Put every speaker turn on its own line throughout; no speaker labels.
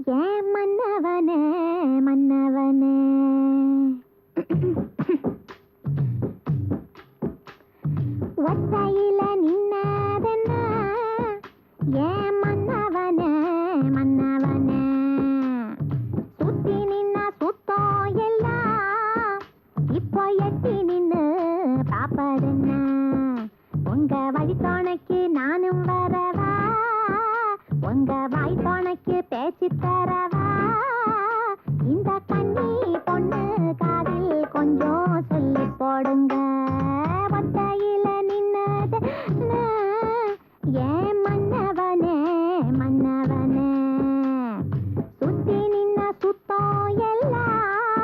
ஏன் மன்னவனே மன்னவனே ஒத்தையில நின்னதென்ன ஏன் மன்னவனே மன்னவனே சுத்தி நின்ன சுத்தம் எல்லாம் இப்போ எட்டி நின்னு பாப்பதென்ன உங்க வழித்தோணைக்கு நானும் வரவா உங்க வாய்த்தோணைக்கு பேச்சு தரவா இந்த கண்ணி பொண்ணு காதில் கொஞ்சம் சொல்லி போடுங்க ஒத்தையில நின்னது ஏன் மன்னவனே மன்னவனே சுத்தி நின்ன சுத்தம் எல்லாம்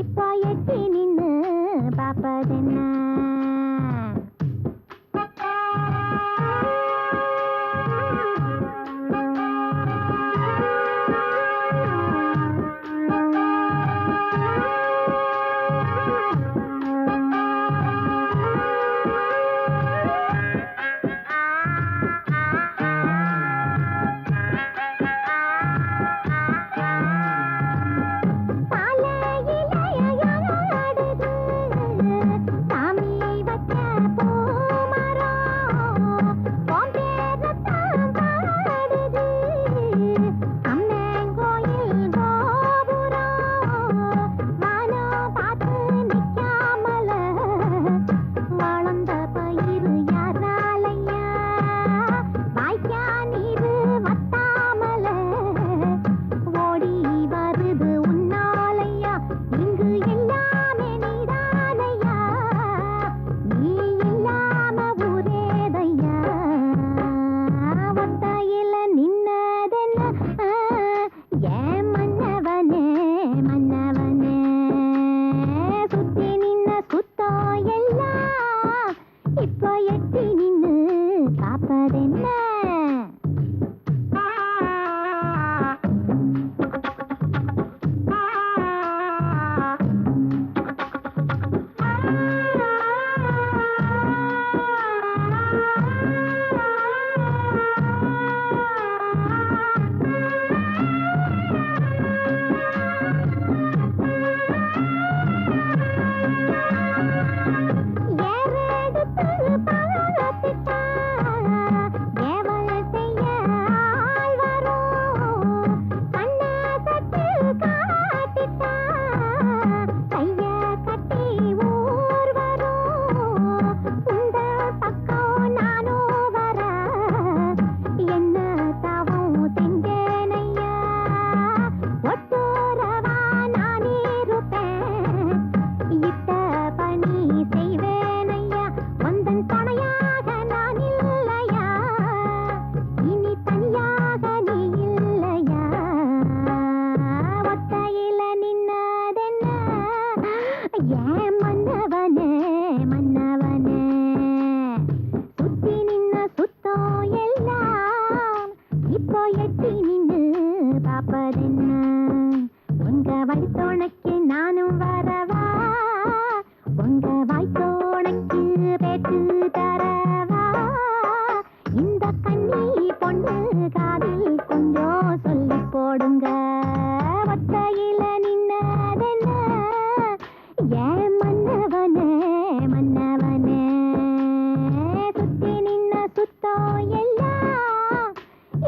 இப்போ எட்டி நின்னு பாப்பதென்ன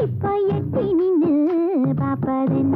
இப்ப எட்டி நின்னு பாப்பதென்ன